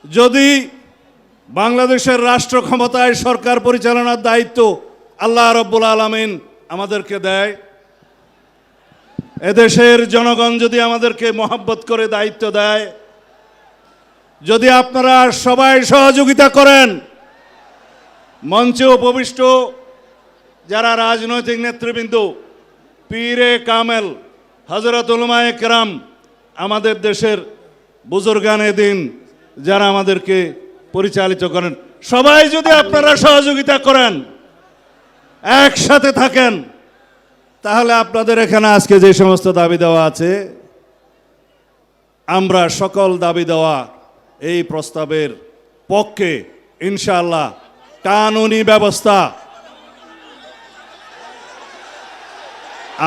যদি বাংলাদেশের রাষ্ট্র ক্ষমতায় সরকার পরিচালনার দায়িত্ব আল্লাহ রাব্বুল আলামিন আমাদেরকে দেয়, এদেশের জনগণ যদি আমাদেরকে মহব্বত করে দায়িত্ব দেয়, যদি আপনারা সবাই সহযোগিতা করেন, মঞ্চে উপবিষ্ট যারা রাজনৈতিক নেতৃবৃন্দ, পীরে কামেল, হযরত উলামায়ে কেরাম, আমাদের দেশের বুজুর্গানে দিন যারা আমাদেরকে পরিচালিত করেন, সবাই যদি আপনারা সহযোগিতা করেন, একসাথে থাকেন, তাহলে আপনাদের এখানে আজকে যে সমস্ত দাবি দেওয়া আছে, আমরা সকল দাবি দেওয়া এই প্রস্তাবের পক্ষে ইনশাআল্লাহ। কানুনি ব্যবস্থা,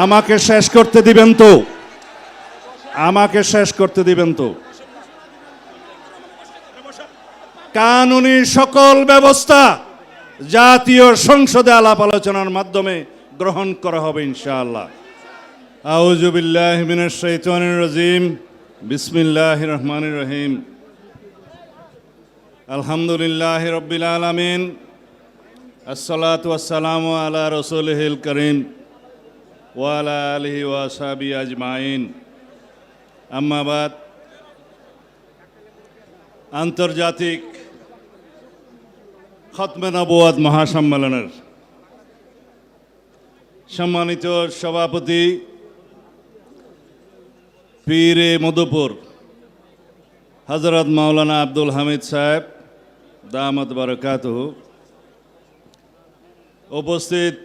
আমাকে শেষ করতে দিবেন তো, আমাকে শেষ করতে দিবেন তো। কানুনি সকল ব্যবস্থা জাতীয় সংসদে আলাপ আলোচনার মাধ্যমে গ্রহণ করা হবে ইনশাআল্লাহ। আউযু বিল্লাহি মিনাশ শাইতানির রাজিম, বিসমিল্লাহির রহমানির রহিম। আলহামদুলিল্লাহি রাব্বিল আলামিন, আসসালাতু ওয়াসসালামু আলা রাসূলিহিল কারীম ওয়া আলা আলিহি ওয়া আসহাবিহি আজমাইন। আম্মা বাদ। আন্তর্জাতিক খতমে নবুয়ত মহাসম্মেলনের সম্মানিত সভাপতি পীরে মধুপুর হযরত মাওলানা আব্দুল হামিদ সাহেব দামাত বারাকাতুহু, উপস্থিত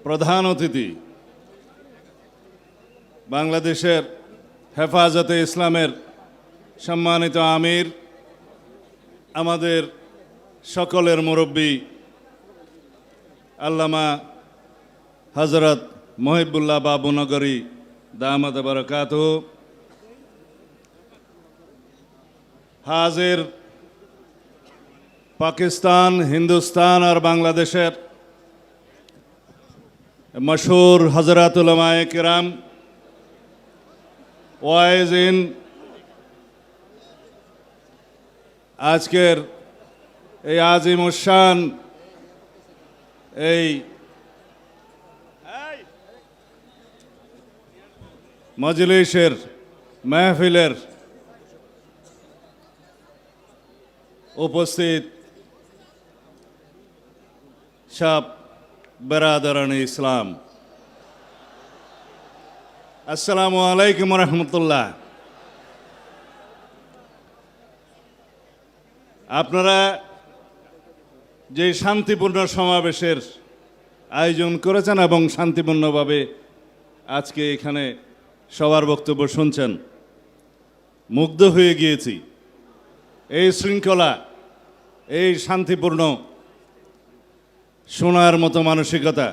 প্রধান অতিথি বাংলাদেশের হেফাজতে ইসলামের সম্মানিত আমির, আমাদের সকলের মুরব্বী আল্লামা হযরত মহিবুল্লাহ বাবুনগরী দামাত বারাকাতুহু, হাজির পাকিস্তান, হিন্দুস্তান আর বাংলাদেশের মশহুর হযরত উলামায়ে কেরাম, ওয়াইজিন, আজকের এই আজিমুশান এই মজলিসের মাহফিলের উপস্থিত সব বেরাদারানে ইসলাম, আসসালামু আলাইকুম রহমতুল্লাহ। আপনারা যে শান্তিপূর্ণ সমাবেশের আয়োজন করেছেন এবং শান্তিপূর্ণভাবে আজকে এখানে সবার বক্তব্য শুনছেন, মুগ্ধ হয়ে গিয়েছি। এই শৃঙ্খলা, এই শান্তিপূর্ণ শোনার মতো মানসিকতা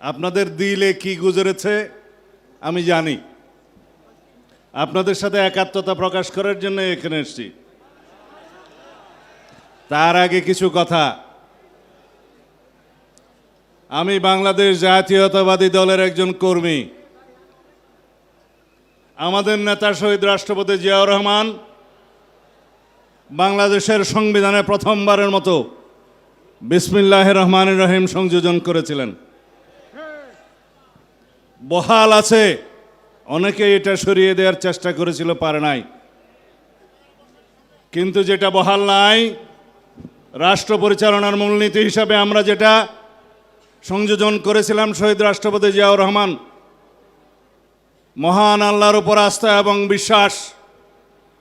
আপনাদের দিলে কি গুজরেছে আমি জানি। আপনাদের সাথে একাত্মতা প্রকাশ করার জন্য এখানে এসেছি। তার আগে কিছু কথা। আমি বাংলাদেশ জাতীয়তাবাদী দলের একজন কর্মী। আমাদের নেতা শহীদ রাষ্ট্রপতি জিয়াউর রহমান বাংলাদেশের সংবিধানে প্রথমবারের মতো বিসমিল্লাহির রহমানির রহিম সংযোজন করেছিলেন। বহাল আছে, অনেকে এটা সরিয়ে দেওয়ার চেষ্টা করেছিল, পারে নাই। কিন্তু যেটা বহাল নাই, রাষ্ট্র পরিচালনার মূলনীতি হিসাবে আমরা যেটা সংযোজন করেছিলাম, শহীদ রাষ্ট্রপতি জিয়াউর রহমান মহান আল্লাহর উপর আস্থা এবং বিশ্বাস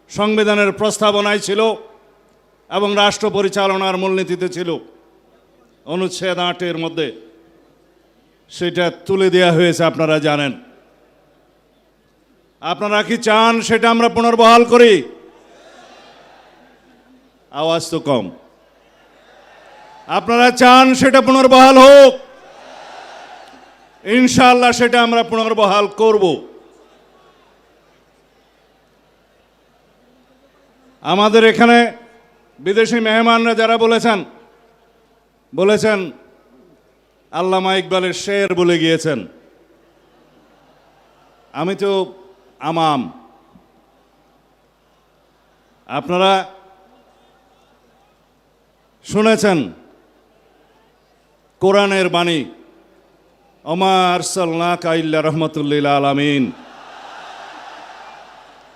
সংবিধানের প্রস্তাবনায় ছিল এবং রাষ্ট্র পরিচালনার মূলনীতিতে ছিল। অনুচ্ছেদ 8-এর মধ্যে সেটা তুলে দেওয়া হয়েছে, আপনারা জানেন। আপনারা কি চান সেটা আমরা পুনর্বহাল করি? আওয়াজ তো কম। আপনারা চান সেটা পুনর্বহাল হোক? ইনশাআল্লাহ সেটা আমরা পুনর্বহাল করব। আমাদের এখানে বিদেশি মেহমানরা যারা বলেছেন আল্লামা ইকবালের শের বলে গিয়েছেন। আমি তো আমাম, আপনারা শুনেছেন কোরআনের বাণী, ওমা আরসালনাকা ইল্লা রাহমাতুল আলামিন।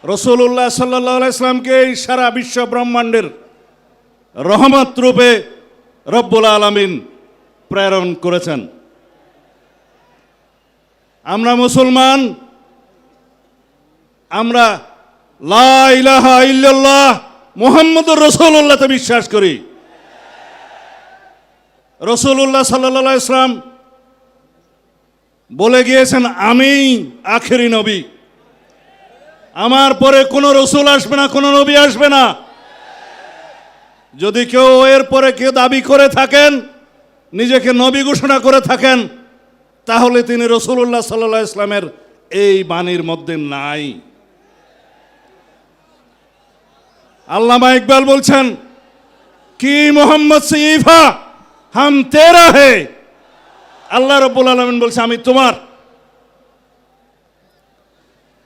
রাসূলুল্লাহ সাল্লাল্লাহু আলাইহি সাল্লামকে এই সারা বিশ্ব ব্রহ্মাণ্ডের রহমত রূপে রব্বুল আলামিন প্রেরণ করেছেন। আমরা মুসলমান, আমরা লা ইলাহা ইল্লাল্লাহ মুহাম্মদুর রাসূলুল্লাহতে বিশ্বাস করি। রাসূলুল্লাহ সাল্লাল্লাহু আলাইহি সাল্লাম বলে গিয়েছেন, আমি আখেরি নবী, আমার পরে কোনো রসুল আসবে না, কোনো নবী আসবে না। যদি কেউ এর পরে কেউ দাবি করে থাকেন, নিজেকে নবী ঘোষণা করে থাকেন, তাহলে তিনি রাসূলুল্লাহ সাল্লাল্লাহু আলাইহি সাল্লামের এই বাণীর মধ্যে নাই। আল্লামা ইকবাল বলছেন, কি মোহাম্মদ সে ইফা হাম তেরা হে। আল্লাহ রাব্বুল আলামিন বলছে, আমি তোমার।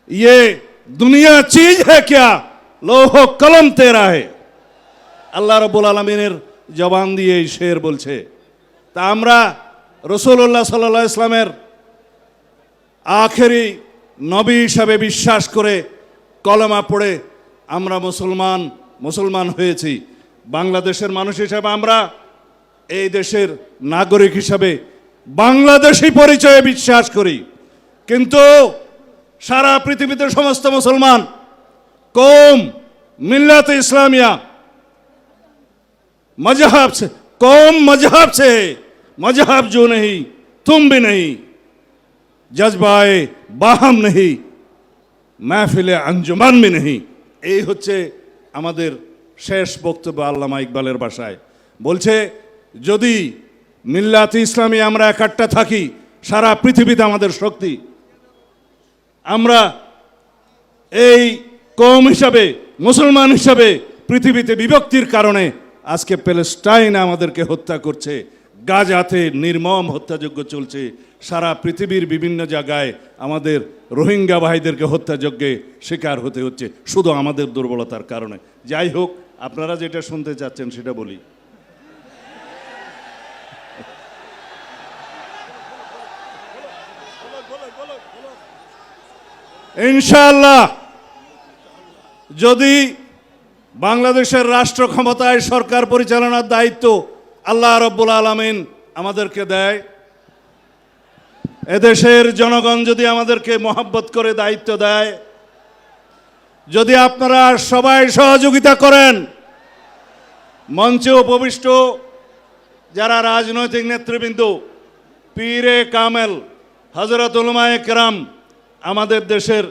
ये दुनिया चीज है क्या, लोह कलम तेरा है। আল্লাহ রাব্বুল আলামিনের জবান দিয়ে এই শের বলছে। তা আমরা রাসূলুল্লাহ সাল্লাল্লাহু আলাইহি সাল্লামের আখেরি নবী হিসাবে বিশ্বাস করে কলেমা পড়ে আমরা মুসলমান হয়েছি। বাংলাদেশের মানুষ হিসাবে আমরা এই দেশের নাগরিক হিসাবে বাংলাদেশি পরিচয়ে বিশ্বাস করি। কিন্তু সারা পৃথিবীতে সমস্ত মুসলমান কौम मिल्लत इस्लामिया मजहब से कौम मजहब से मजहब जो नहीं तुम भी नहीं, जज्बाए बाहम नहीं, महफिले अंजुमान भी नहीं। এই হচ্ছে আমাদের শেষ বক্তব্য আল্লামা ইকবালের ভাষায়। বলছে, যদি মিল্লাত ইসলামী আমরা একাট্টা থাকি, সারা পৃথিবীতে আমাদের শক্তি। আমরা এই কওম হিসাবে, মুসলমান হিসাবে পৃথিবীতে বিভক্তির কারণে আজকে প্যালেস্টাইন আমাদেরকে হত্যা করছে, গাজাতে নির্মম হত্যাযজ্ঞ চলছে, সারা পৃথিবীর বিভিন্ন জায়গায় আমাদের রোহিঙ্গা ভাইদেরকে হত্যাযজ্ঞে শিকার হতে হচ্ছে শুধু আমাদের দুর্বলতার কারণে। যাই হোক, আপনারা যেটা শুনতে চাচ্ছেন সেটা বলি। ইনশাআল্লাহ যদি বাংলাদেশের রাষ্ট্র ক্ষমতায় সরকার পরিচালনার দায়িত্ব আল্লাহ রাব্বুল আলামিন আমাদেরকে দেয়, এদেশের জনগণ যদি আমাদেরকে মহব্বত করে দায়িত্ব দেয়, যদি আপনারা সবাই সহযোগিতা করেন, মঞ্চে উপবিষ্ট যারা রাজনৈতিক নেতৃবৃন্দ, পীরে কামেল, হযরত উলামায়ে কেরাম, আমাদের দেশের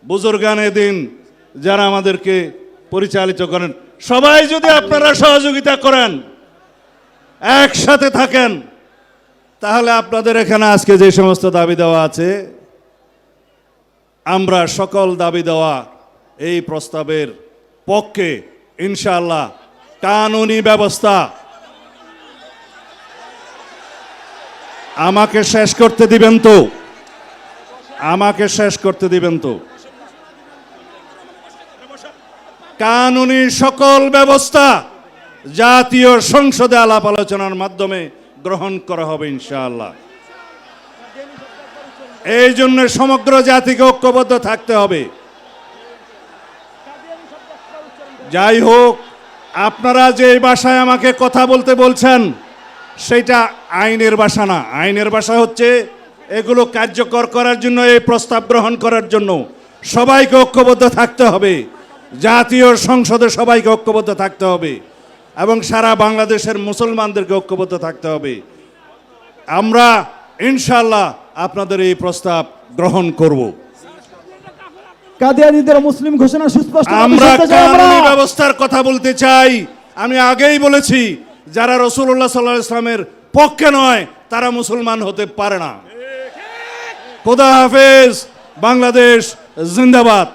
বুজুর্গানে দিন যারা আমাদেরকে পরিচালিত করেন, সবাই যদি আপনারা সহযোগিতা করেন, একসাথে থাকেন, তাহলে আপনাদের এখানে আজকে যে সমস্ত দাবি দেওয়া আছে, আমরা সকল দাবি দেওয়া এই প্রস্তাবের পক্ষে ইনশাআল্লাহ। কানুনি ব্যবস্থা, আমাকে শেষ করতে দিবেন তো, আমাকে শেষ করতে দিবেন তো। কানুনি সকল ব্যবস্থা জাতীয় সংসদে আলাপ আলোচনার মাধ্যমে গ্রহণ করা হবে ইনশাআল্লাহ। এই জন্য সমগ্র জাতিকে ঐক্যবদ্ধ থাকতে হবে। যাই হোক, আপনারা যে ভাষায় আমাকে কথা বলতে বলছেন সেটা আইনের ভাষা না। আইনের ভাষা হচ্ছে এগুলো কার্যকর করার জন্য, এই প্রস্তাব গ্রহণ করার জন্য সবাইকে ঐক্যবদ্ধ থাকতে হবে, জাতীয় সংসদে সবাইকে ঐক্যবদ্ধ থাকতে হবে এবং সারা বাংলাদেশের মুসলমানদেরকে ঐক্যবদ্ধ থাকতে হবে। আমরা ইনশাআল্লাহ আপনাদের এই প্রস্তাব গ্রহণ করব। কাদিয়ানীদের মুসলিম ঘোষণা সুস্পষ্ট। আমরা কানুনি ব্যবস্থার কথা বলতে চাই। আমি আগেই বলেছি, যারা রাসূলুল্লাহ সাল্লাল্লাহু আলাইহি ওয়াসাল্লামের পক্ষে নয় তারা মুসলমান হতে পারে না। খোদা হাফেজ। বাংলাদেশ জিন্দাবাদ।